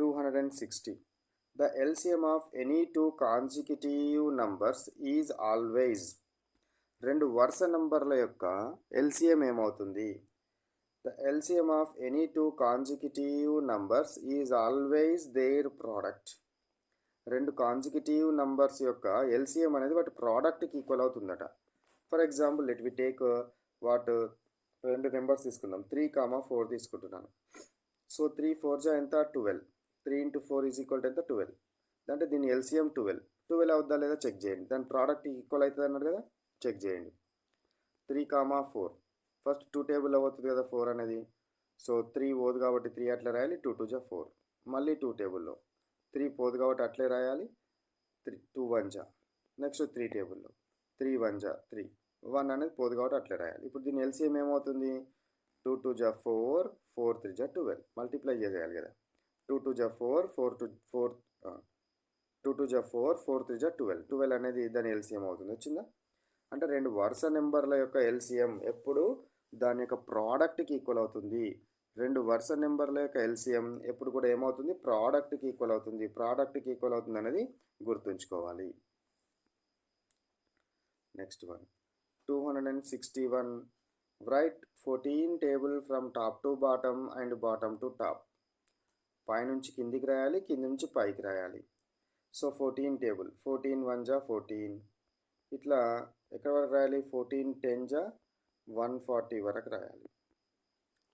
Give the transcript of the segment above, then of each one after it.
260. The LCM of any two consecutive numbers is always. రెండు వరుస నంబర్ల యొక్క LCM ఏమవుతుంది? The LCM of any two consecutive numbers is always their product. రెండు consecutive numbers యొక్క LCM అనేది వాటి ప్రోడక్ట్కి ఈక్వల్ అవుతుందట. For example let we take రెండు నెంబర్స్ తీసుకుందాం. 3, 4 తీసుకుంటున్నాను. సో 3 4 ఎంత 12. 3 × 4 ఈజ్ ఈక్వల్ టు ఎంత 12. అంటే దీని LCM 12 అవుద్దా లేదా చెక్ చేయండి. దాని ప్రోడక్ట్ ఈక్వల్ అవుతుంది అన్నారు కదా, చెక్ చేయండి. 3, 4 ఫస్ట్ 2 టేబుల్ అవుతుంది కదా 4 అనేది. సో 3 పోదు కాబట్టి 3 అట్లా రాయాలి. 2 2 4. మళ్ళీ 2 టేబుల్లో 3 పోదు కాబట్టి అట్లే రాయాలి. 2 1 నెక్స్ట్ 3 టేబుల్లో 3 1 3 1 అనేది పోదు కాబట్టి అట్లే రాయాలి. ఇప్పుడు దీని LCM ఏమవుతుంది? 2 2 4 4 3 12. మల్టిప్లై చేసేయాలి కదా. 2 2 4 4 2 4 2 2 4 4 3 12. 12 అనేది దాని LCM అవుతుంది. వచ్చిందా? అంటే రెండు వరుస నెంబర్ల యొక్క LCM ఎప్పుడు దాని యొక్క ప్రోడక్ట్కి ఈక్వల్ అవుతుంది. రెండు వరుస నెంబర్ల యొక్క LCM ఎప్పుడు కూడా ఏమవుతుంది? ప్రోడక్ట్కి ఈక్వల్ అవుతుంది. ప్రోడక్ట్కి ఈక్వల్ అవుతుంది అనేది గుర్తుంచుకోవాలి. Next one 261. Write 14 table from top to bottom and bottom to top. పైనుంచి కిందికి రాయాలి, కింది నుంచి పైకి రాయాలి. సో 14 టేబుల్ 14 1 14 ఇట్లా ఎక్కడ వరకు రాయాలి? 14 10 140 వరకు రాయాలి.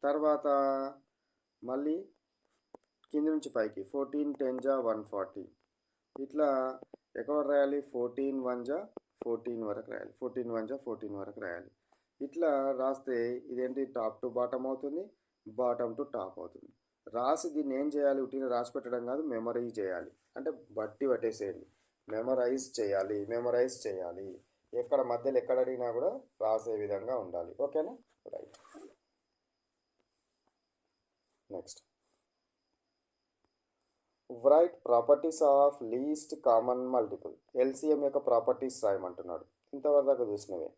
తర్వాత మళ్ళీ కింది నుంచి పైకి 14 10 140 ఇట్లా ఎక్కడ రాయాలి? 14 1 14 వరకు రాయాలి. 14 1 14 వరకు రాయాలి. ఇట్లా రాస్తే ఇదేంటి? టాప్ టు బాటమ్ అవుతుంది, బాటమ్ టు టాప్ అవుతుంది. రాసి దీన్ని ఏం చేయాలి? ఉట్టిగా రాసి పెట్టడం కాదు, మెమరైజ్ చేయాలి. అంటే బట్టి పట్టేసేయండి. మెమరైజ్ చేయాలి. ఎక్కడ మధ్యలో ఎక్కడ అడిగినా కూడా రాసే విధంగా ఉండాలి. ఓకేనా? Right. Next right properties of least common multiple. LCM యొక్క ప్రాపర్టీస్ రాయమంటున్నాడు. ఇంతవరకు చూసినవే.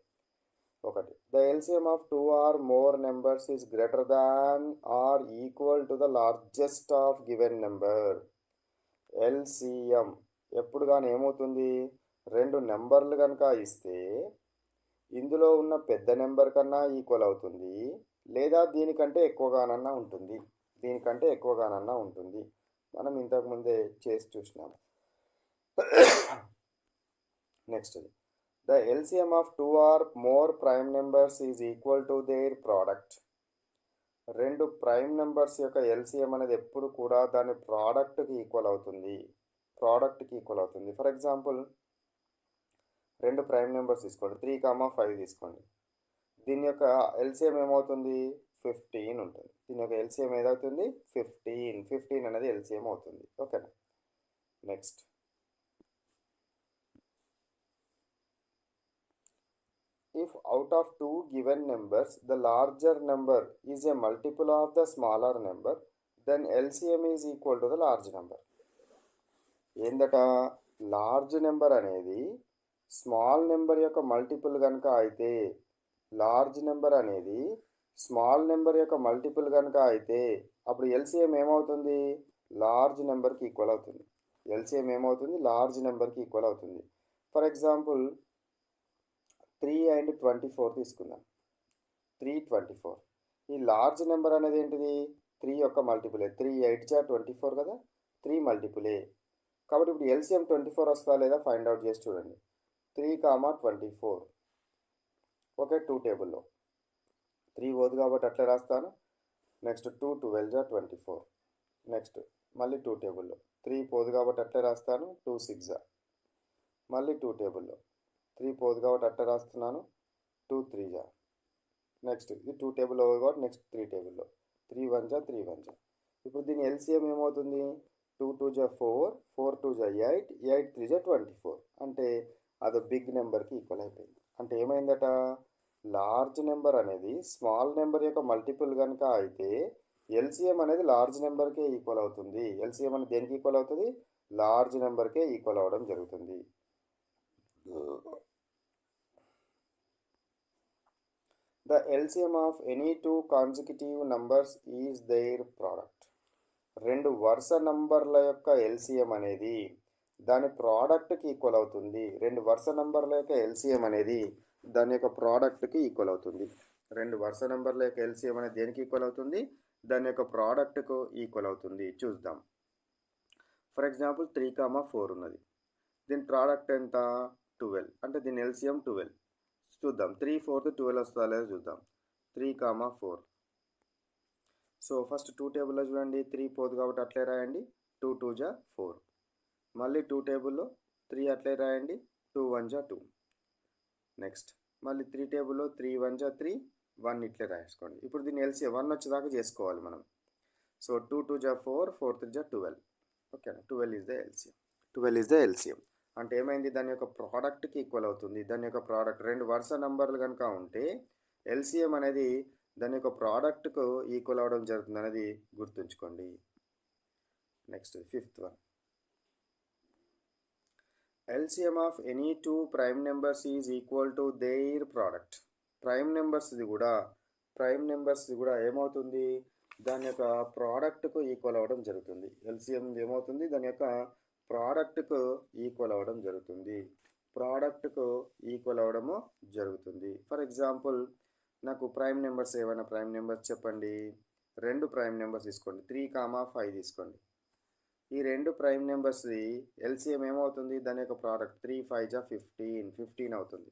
ఒకటి, the LCM of 2 or more numbers is greater than or equal to the largest of given number. LCM ఎప్పుడు కానీ ఏమవుతుంది? రెండు నెంబర్లు కనుక ఇస్తే ఇందులో ఉన్న పెద్ద నెంబర్ కన్నా ఈక్వల్ అవుతుంది, లేదా దీనికంటే ఎక్కువగానన్నా ఉంటుంది. మనం ఇంతకుముందే చేసి చూసినాం. Next, the LCM of 2 or more prime numbers is equal to their product. రెండు ప్రైమ్ నెంబర్స్ యొక్క LCM అనేది ఎప్పుడు కూడా దాని ప్రోడక్ట్కి ఈక్వల్ అవుతుంది. ఫర్ ఎగ్జాంపుల్ రెండు ప్రైమ్ నెంబర్స్ తీసుకోండి. 3, 5 తీసుకోండి. దీని యొక్క LCM ఏమవుతుంది? 15 ఉంటుంది. దీని యొక్క LCM ఏదవుతుంది? 15 అనేది LCM అవుతుంది. ఓకేనా? Next, if out of two given numbers the larger number is a multiple of the smaller number, then LCM is equal to the large number. ఏందట? లార్జ్ నెంబర్ అనేది స్మాల్ నెంబర్ యొక్క multiple కనుక అయితే, అప్పుడు LCM ఏమవుతుంది? Large నెంబర్కి equal అవుతుంది. For example 3 and 24 తీసుకుందాం. 3 24. ఈ లార్జ్ నెంబర్ అనేది ఏంటిది? 3 యొక్క మల్టిపులే. 3 8 24 కదా, 3 మల్టిపులే. కాబట్టి ఇప్పుడు LCM 24 వస్తా లేదా ఫైండ్ అవుట్ చేసి చూడండి. 3, 24. ఓకే, 2 టేబుల్లో 3 పోదు కాబట్టి అట్లా రాస్తాను. నెక్స్ట్ 2 12 24. నెక్స్ట్ మళ్ళీ 2 టేబుల్లో 3 పోదు కాబట్టి అట్లే రాస్తాను. 2 6. మళ్ళీ 2 టేబుల్లో 3 పోదు కాబట్టి అట్లా రాస్తున్నాను. 2 3. నెక్స్ట్ ఇది 2 టేబుల్లో కాబట్టి నెక్స్ట్ 3 టేబుల్లో 3 1. ఇప్పుడు దీని LCM ఏమవుతుంది? 2 2 4 4 2 8 8 3 24. అంటే అది బిగ్ నెంబర్కి ఈక్వల్ అయిపోయింది. అంటే ఏమైందట? లార్జ్ నెంబర్ అనేది స్మాల్ నెంబర్ యొక్క మల్టిపుల్ కనుక అయితే LCM అనేది లార్జ్ నెంబర్కే ఈక్వల్ అవుతుంది. LCM అనేది దేనికి ఈక్వల్ అవుతుంది? లార్జ్ నెంబర్కే ఈక్వల్ అవ్వడం జరుగుతుంది. The LCM of any two consecutive numbers is their product. రెండు వరుస నంబర్ల యొక్క ఎల్సిఎం అనేది దాని ప్రోడక్ట్కి ఈక్వల్ అవుతుంది. రెండు వరుస నంబర్ల యొక్క ఎల్సిఎం అనేది దాని యొక్క ప్రోడక్ట్కి ఈక్వల్ అవుతుంది. రెండు వరుస నంబర్ల యొక్క ఎల్సిఎం అనేది దేనికి ఈక్వల్ అవుతుంది? దాని యొక్క ప్రోడక్ట్కు ఈక్వల్ అవుతుంది. చూద్దాం. ఫర్ ఎగ్జాంపుల్ 3,4 ఉన్నది. దీని ప్రోడక్ట్ ఎంత? 12. అంటే దీని ఎల్సిఎం 12. చూద్దాం 3 4 12 వస్తుందా లేదా చూద్దాం. 3,4. సో ఫస్ట్ 2 టేబుల్లో చూడండి 3 పోదు కాబట్టి అట్లే రాయండి. 2 2 జా 4. మళ్ళీ 2 టేబుల్లో 3 అట్లే రాయండి. 2 1 జా 2. నెక్స్ట్ మళ్ళీ 3 టేబుల్లో 3 1 జా 3, 1 ఇట్లే రాసుకోండి. ఇప్పుడు దీన్ని ఎల్సిఎం 1 వచ్చేదాకా చేసుకోవాలి మనం. సో 2 2 జా 4, 4 3 జా 12. ఓకేనా? 12 is the LCM. 12 is the LCM. అంటే ఏమైంది? దాని యొక్క ప్రోడక్ట్కి ఈక్వల్ అవుతుంది. దాని యొక్క ప్రోడక్ట్ రెండు వరుస నంబర్లు కనుక ఉంటే ఎల్సిఎం అనేది దాని యొక్క ప్రోడక్ట్కు ఈక్వల్ అవ్వడం జరుగుతుంది అనేది గుర్తుంచుకోండి. Next 5th one. LCM of any two prime numbers is equal to their product. Prime నెంబర్స్ది కూడా ఏమవుతుంది? దాని యొక్క ప్రోడక్ట్కు ఈక్వల్ అవ్వడం జరుగుతుంది. ఎల్సిఎం ఏమవుతుంది? దాని యొక్క ప్రోడక్ట్కు ఈక్వల్ అవ్వడం జరుగుతుంది. ఫర్ ఎగ్జాంపుల్ నాకు ప్రైమ్ నెంబర్స్ ఏమైనా ప్రైమ్ నెంబర్స్ చెప్పండి. రెండు ప్రైమ్ నెంబర్స్ తీసుకోండి. 3,5 తీసుకోండి. ఈ రెండు ప్రైమ్ నెంబర్స్ది ఎల్సిఎం ఏమవుతుంది? దాని యొక్క ప్రోడక్ట్ 3 5 జా 15. 15 అవుతుంది.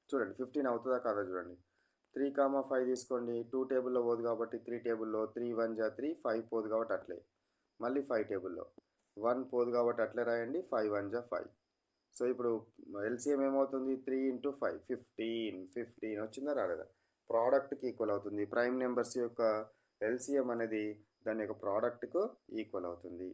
చూడండి 15 అవుతుందా కాదా చూడండి. 3,5 తీసుకోండి. 2 టేబుల్లో పోదు కాబట్టి 3 టేబుల్లో 3 1 జా 3, 5 పోదు కాబట్టి అట్లే. మళ్ళీ 5 టేబుల్లో 1 పోదు కాబట్టి అట్లే రాయండి. 5 1 జా 5. సో ఇప్పుడు ఎల్సిఎం ఏమవుతుంది? 3 × 5 15. 15 వచ్చిందా రాలేదా? ప్రోడక్ట్కి ఈక్వల్ అవుతుంది. ప్రైమ్ నెంబర్స్ యొక్క ఎల్సిఎం అనేది దాని యొక్క ప్రోడక్ట్కు ఈక్వల్ అవుతుంది.